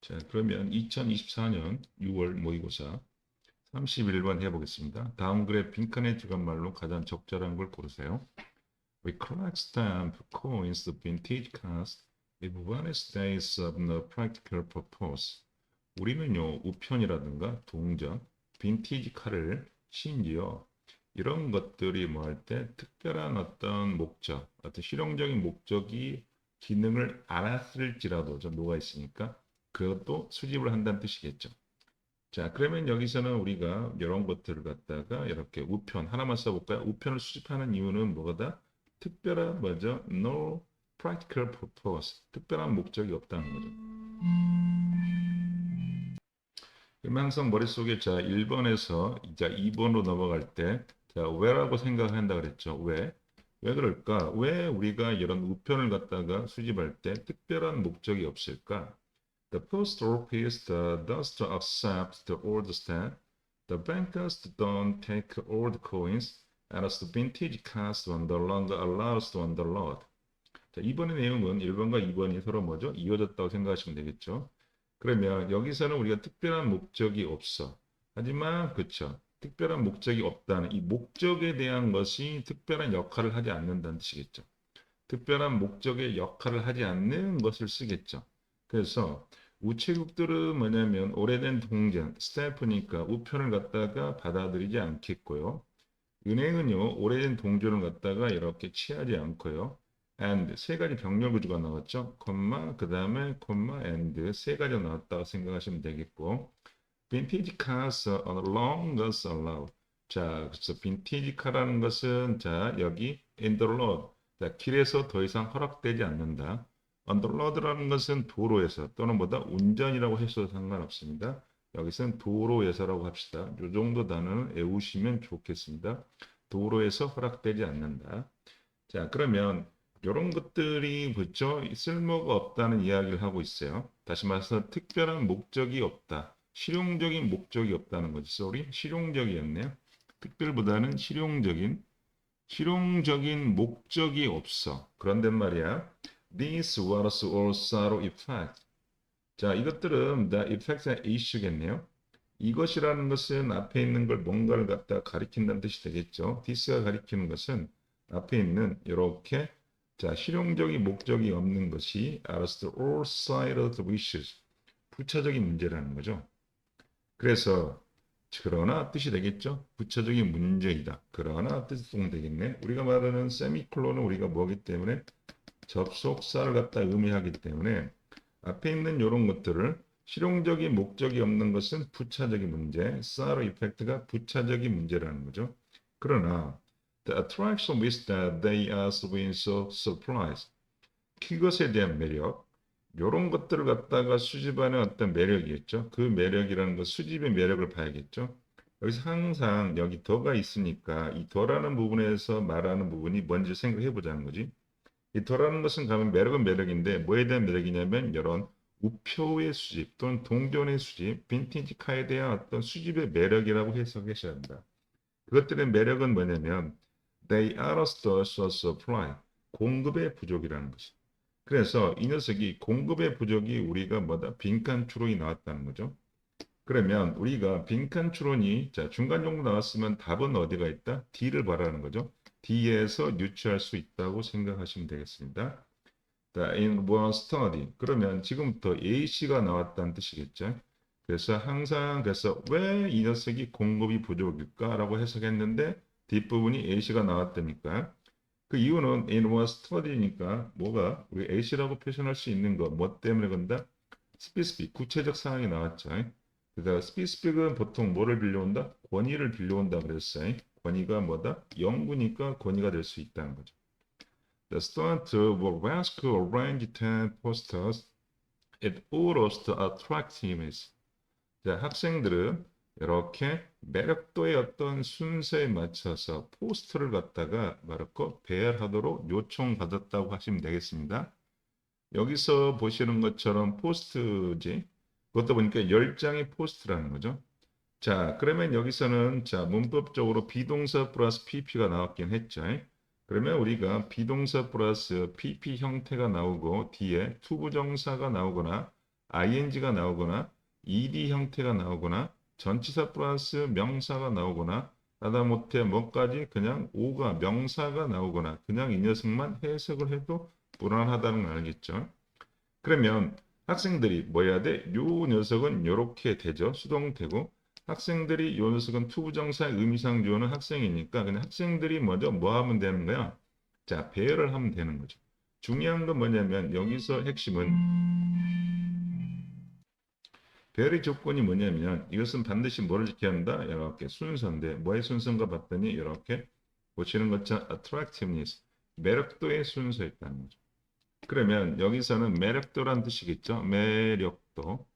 자, 그러면 2024년 6월 모의고사 31번 해보겠습니다. 다음 글의 빈칸의 주간말로 가장 적절한 걸 고르세요. We collect stamp coins, vintage cards, if one stays of no practical purpose. 우리는요, 우편이라든가 동전, 빈티지 칼을 심지어 이런 것들이 뭐 할 때 특별한 어떤 목적, 어떤 실용적인 목적이 기능을 알았을지라도 좀 녹아 있으니까 그것도 수집을 한다는 뜻이겠죠. 자, 그러면 여기서는 우리가 이런 것들을 갖다가 이렇게 우편 하나만 써볼까요? 우편을 수집하는 이유는 뭐다? 특별한 뭐죠? No practical purpose. 특별한 목적이 없다는 거죠. 그럼 항상 머릿속에 자 1번에서 자 2번으로 넘어갈 때 자 왜라고 생각한다 그랬죠. 왜? 왜 그럴까? 왜 우리가 이런 우편을 갖다가 수집할 때 특별한 목적이 없을까? The post office does accept the old stamp. The bankers don't take old coins, and the vintage cards no longer allows to unload. 자, 이번의 내용은 1번과 2번이 서로 뭐죠? 이어졌다고 생각하시면 되겠죠. 그러면 여기서는 우리가 특별한 목적이 없어. 하지만 그쵸. 특별한 목적이 없다는 이 목적에 대한 것이 특별한 역할을 하지 않는다는 뜻이겠죠. 특별한 목적의 역할을 하지 않는 것을 쓰겠죠. 그래서 우체국들은 뭐냐면 오래된 동전, 스탬프니까 우편을 갖다가 받아들이지 않겠고요. 은행은요, 오래된 동전을 갖다가 이렇게 취하지 않고요. and 세 가지 병렬 구조가 나왔죠. 콤마, 그 다음에 콤마, and 세 가지가 나왔다고 생각하시면 되겠고. vintage cars are no longer allowed. 자, 그래서 vintage car라는 것은 자, 여기 in the road. 자, 길에서 더 이상 허락되지 않는다. on the road라는 것은 도로에서 또는 뭐다 운전이라고 해서 상관없습니다. 여기서는 도로에서라고 합시다. 이 정도 단어는 외우시면 좋겠습니다. 도로에서 허락되지 않는다. 자, 그러면 이런 것들이 그렇죠? 쓸모가 없다는 이야기를 하고 있어요. 다시 말해서 특별한 목적이 없다. 실용적인 목적이 없다는 거지. sorry. 실용적이었네요. 특별보다는 실용적인 목적이 없어. 그런데 말이야. These was all sorrow effect. 자, 이것들은 the effect의 issue겠네요. 이것이라는 것은 앞에 있는 걸 뭔가를 갖다 가리킨다는 뜻이 되겠죠. this가 가리키는 것은 앞에 있는 이렇게 자 실용적인 목적이 없는 것이 as all sided wishes 부차적인 문제라는 거죠. 그래서 그러나 뜻이 되겠죠. 부차적인 문제이다. 그러나 뜻이 동되겠네. 우리가 말하는 세미콜론은 우리가 뭐기 때문에 접속사를 갖다 의미하기 때문에 앞에 있는 이런 것들을 실용적인 목적이 없는 것은 부차적인 문제, 사로 이펙트가 부차적인 문제라는 거죠. 그러나 the attraction with that they are so surprised. 그것에 대한 매력, 이런 것들을 갖다가 수집하는 어떤 매력이겠죠. 그 매력이라는 것, 수집의 매력을 봐야겠죠. 여기서 항상 여기 더가 있으니까 이 더라는 부분에서 말하는 부분이 뭔지 생각해 보자는 거지. 이 더라는 것은 가면 매력은 매력인데 뭐에 대한 매력이냐면 이런 우표의 수집 또는 동전의 수집, 빈티지 카에 대한 어떤 수집의 매력이라고 해석하셔야 합니다. 그것들의 매력은 뭐냐면 they are a source of supply, 공급의 부족이라는 것이. 그래서 이 녀석이 공급의 부족이 우리가 뭐다? 빈칸 추론이 나왔다는 거죠. 그러면 우리가 빈칸 추론이 자 중간 정도 나왔으면 답은 어디가 있다? D를 바라는 거죠. D에서 유추할 수 있다고 생각하시면 되겠습니다. in one study. 그러면 지금부터 A씨가 나왔다는 뜻이겠죠. 그래서 항상 그래서 왜 이 녀석이 공급이 부족일까라고 해석했는데 뒷부분이 A씨가 나왔다니까. 그 이유는 in one study니까 뭐가 우리 A씨라고 표현할 수 있는 거 뭐 때문에 그런다? 스피스픽 구체적 상황이 나왔죠. 그러니까 스피스픽은 보통 뭐를 빌려온다? 권위를 빌려온다 그랬어요. 권위가 뭐다? 영구니까 권위가 될 수 있다는 거죠. The students were asked to arrange 10 posters at order to attractiveness. 자, 학생들은 이렇게 매력도의 어떤 순서에 맞춰서 포스터를 갖다가 말고 배열하도록 요청받았다고 하시면 되겠습니다. 여기서 보시는 것처럼 포스트지. 그것도 보니까 10장의 포스트라는 거죠. 자, 그러면 여기서는 자, 문법적으로 비동사 플러스 PP가 나왔긴 했죠. 그러면 우리가 비동사 플러스 PP 형태가 나오고 뒤에 투부정사가 나오거나 ing가 나오거나 ed 형태가 나오거나 전치사 플러스 명사가 나오거나 하다못해 뭐까지 그냥 오가 명사가 나오거나 그냥 이 녀석만 해석을 해도 무난하다는 걸 알겠죠. 그러면 학생들이 뭐 해야 돼? 요 녀석은 요렇게 되죠. 수동태고 학생들이 요 녀석은 투부정사 의미상 주어는 학생이니까 그냥 학생들이 먼저 뭐 하면 되는 거야? 자, 배열을 하면 되는 거죠. 중요한 건 뭐냐면 여기서 핵심은 배열의 조건이 뭐냐면 이것은 반드시 뭐를 지켜야 한다? 이렇게 순서인데 뭐의 순서인가 봤더니 이렇게 보시는 것처럼 attractiveness, 매력도의 순서에 있다는 거죠. 그러면 여기서는 매력도란 뜻이겠죠. 매력도.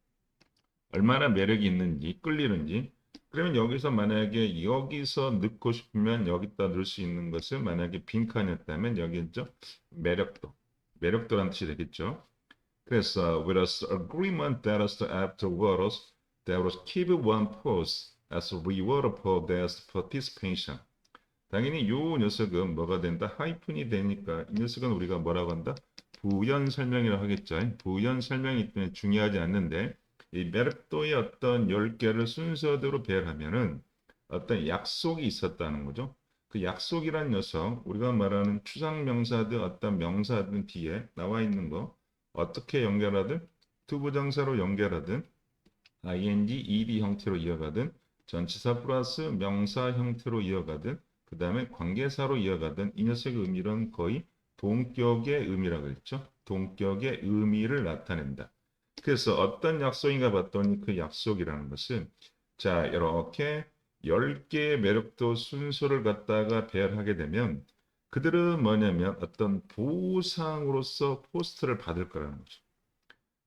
얼마나 매력이 있는지, 끌리는지. 그러면 여기서 만약에 여기서 넣고 싶으면 여기다 넣을 수 있는 것은 만약에 빈칸이었다면 여기 있죠. 매력도. 매력도란 뜻이 되겠죠. 그래서 with an agreement that is afterwards there was keep one post as reward for their participation. 당연히 요 녀석은 뭐가 된다? 하이픈이 되니까 이 녀석은 우리가 뭐라고 한다? 부연 설명이라고 하겠죠. 부연 설명이기 때문에 중요하지 않는데 이 매력도의 어떤 10개를 순서대로 배열하면은 어떤 약속이 있었다는 거죠. 그 약속이란 녀석, 우리가 말하는 추상명사든 어떤 명사든 뒤에 나와 있는 거 어떻게 연결하든 투부정사로 연결하든 ing, ed 형태로 이어가든 전치사 플러스 명사 형태로 이어가든 그 다음에 관계사로 이어가든 이 녀석의 의미는 거의 동격의 의미라고 했죠. 동격의 의미를 나타낸다. 그래서 어떤 약속인가 봤더니 그 약속이라는 것은 자 이렇게 10개의 매력도 순서를 갖다가 배열하게 되면 그들은 뭐냐면 어떤 보상으로서 포스트를 받을 거라는 거죠.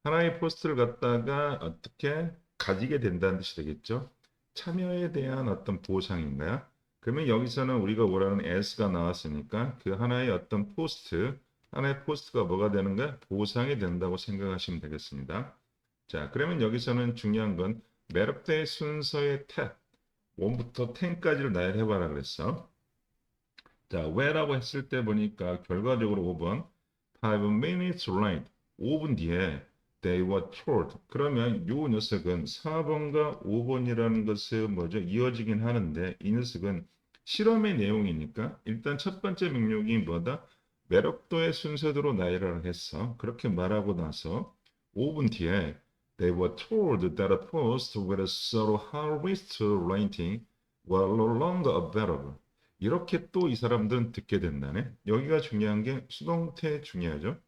하나의 포스트를 갖다가 어떻게 가지게 된다는 뜻이 되겠죠. 참여에 대한 어떤 보상인가요? 그러면 여기서는 우리가 원하는 S가 나왔으니까 그 하나의 어떤 포스트, 하나의 포스트가 뭐가 되는가? 보상이 된다고 생각하시면 되겠습니다. 자, 그러면 여기서는 중요한 건 매력대의 순서의 탭, 1부터 10까지를 나열해봐라 그랬어. 자, where라고 했을 때 보니까 결과적으로 5번 5 minutes late 5분 뒤에 they were told 그러면 요 녀석은 4번과 5번이라는 것은 뭐죠? 이어지긴 하는데 이 녀석은 실험의 내용이니까 일단 첫 번째 명령이 뭐다? 매력도의 순서대로 나열을 했어. 그렇게 말하고 나서 5분 뒤에 they were told that a post with a zero harvest rating were no longer available. 이렇게 또 이 사람들은 듣게 된다네. 여기가 중요한 게 수동태 중요하죠.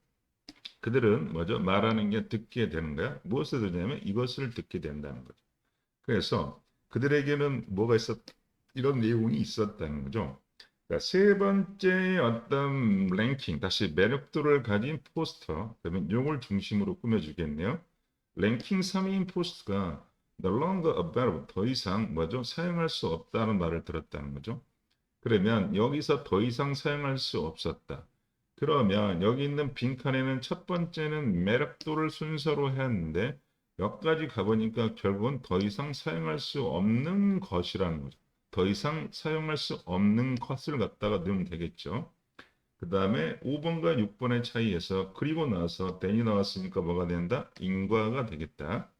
그들은 뭐죠? 말하는 게 듣게 되는 거야. 무엇을 듣냐면 이것을 듣게 된다는 거죠. 그래서 그들에게는 뭐가 이런 내용이 있었다는 거죠. 그러니까 세 번째 어떤 랭킹, 다시 매력도를 가진 포스터, 그러면 이걸 중심으로 꾸며주겠네요. 랭킹 3위인 포스트가 no longer available, 더 이상 뭐죠? 사용할 수 없다는 말을 들었다는 거죠. 그러면 여기서 더 이상 사용할 수 없었다. 그러면 여기 있는 빈칸에는 첫 번째는 매력도를 순서로 했는데 여기까지 가보니까 결국은 더 이상 사용할 수 없는 것이라는 거죠. 더 이상 사용할 수 없는 것을 갖다가 넣으면 되겠죠. 그 다음에 5번과 6번의 차이에서 그리고 나서 then이 나왔으니까 뭐가 된다? 인과가 되겠다.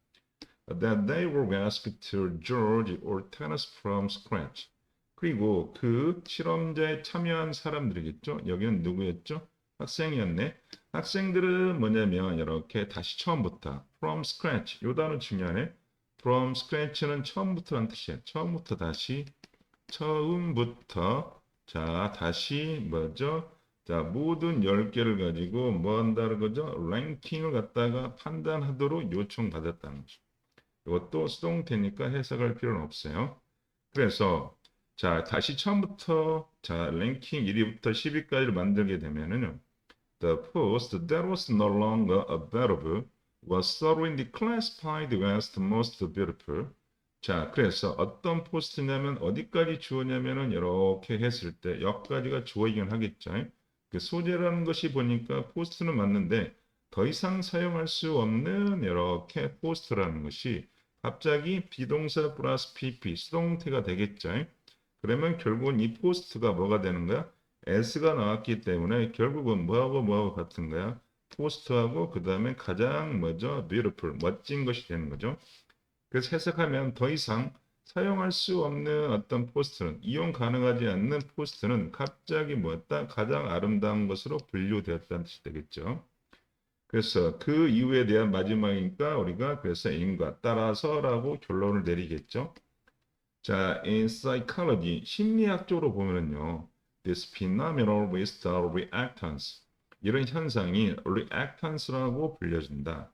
That they were asked to George or tennis from scratch. 그리고 그 실험자에 참여한 사람들이겠죠. 여기는 누구였죠? 학생이었네. 학생들은 뭐냐면 이렇게 다시 처음부터 from scratch. 요 단어 중요하네. from scratch는 처음부터라는 뜻이야. 처음부터 다시 처음부터 자 다시 뭐죠? 자 모든 10개를 가지고 뭐 한다는 거죠? 랭킹을 갖다가 판단하도록 요청받았다는 거죠. 이것도 수동태니까 해석할 필요는 없어요. 그래서 자 다시 처음부터 자 랭킹 1위부터 10위까지를 만들게 되면은요. The post that was no longer available was thoroughly classified as the most beautiful. 자 그래서 어떤 포스트냐면 어디까지 주어냐면은 이렇게 했을 때 여기까지가 주어이긴 하겠죠. 그 소재라는 것이 보니까 포스트는 맞는데 더 이상 사용할 수 없는 이렇게 포스트라는 것이 갑자기 비동사 플러스 PP 수동태가 되겠죠. 그러면 결국은 이 포스트가 뭐가 되는 거야? S가 나왔기 때문에 결국은 뭐하고 같은 거야? 포스트하고 그 다음에 가장 뭐죠? beautiful, 멋진 것이 되는 거죠. 그래서 해석하면 더 이상 사용할 수 없는 어떤 포스트는 이용 가능하지 않는 포스트는 갑자기 뭐였다? 가장 아름다운 것으로 분류되었다는 뜻이 되겠죠. 그래서 그 이유에 대한 마지막이니까 우리가 그래서 in과 따라서라고 결론을 내리겠죠. 자, in psychology, 심리학적으로 보면은요, this phenomenon with the reactance, 이런 현상이 reactance라고 불려진다.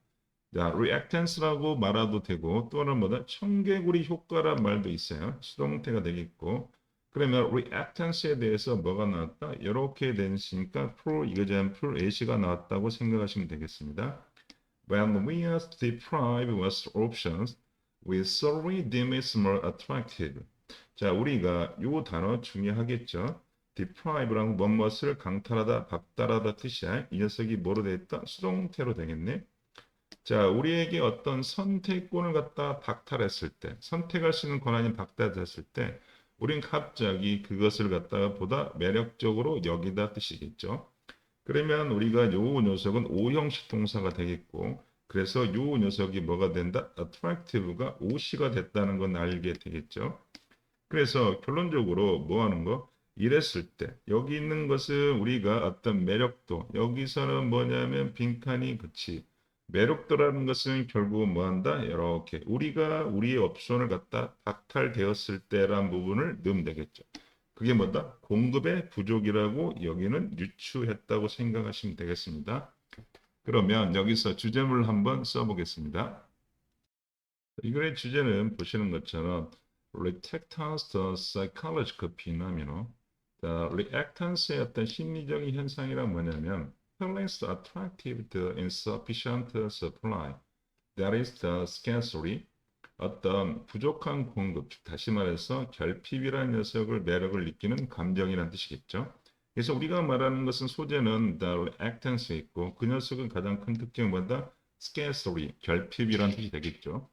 자, reactance라고 말해도 되고 또는 뭐다 청개구리 효과란 말도 있어요. 수동태가 되겠고. 그러면 reactance에 대해서 뭐가 나왔다? 이렇게 되니까 for example 예시가 나왔다고 생각하시면 되겠습니다. When we are deprived of options, we solely deem it more attractive. 자, 우리가 요 단어 중요하겠죠. deprive라는 무엇을 강탈하다, 박탈하다 뜻이야. 이 녀석이 뭐로 됐다? 수동태로 되겠네. 자, 우리에게 어떤 선택권을 갖다 박탈했을 때, 선택할 수 있는 권한이 박탈됐을 때, 우린 갑자기 그것을 갖다가 보다 매력적으로 여기다 뜻이겠죠. 그러면 우리가 요 녀석은 오형식 동사가 되겠고, 그래서 요 녀석이 뭐가 된다? attractive가 오시가 됐다는 건 알게 되겠죠. 그래서 결론적으로 뭐 하는 거? 이랬을 때, 여기 있는 것은 우리가 어떤 매력도, 여기서는 뭐냐면 빈칸이 그치. 매력도라는 것은 결국 뭐 한다? 이렇게 우리가 우리의 옵션을 갖다 박탈되었을 때란 부분을 넣으면 되겠죠. 그게 뭐다? 공급의 부족이라고 여기는 유추했다고 생각하시면 되겠습니다. 그러면 여기서 주제문을 한번 써보겠습니다. 이 글의 주제는 보시는 것처럼 reactance the psychological phenomenon. reactance의 어떤 심리적인 현상이란 뭐냐면 feelings attractive to insufficient supply. That is the scarcity. 어떤 부족한 공급, 다시 말해서 결핍이라는 녀석을 매력을 느끼는 감정이라는 뜻이겠죠. 그래서 우리가 말하는 것은 소재는 the reactance에 있고 그 녀석은 가장 큰 특징은 뭐다? scarcity, 결핍이라는 뜻이 되겠죠.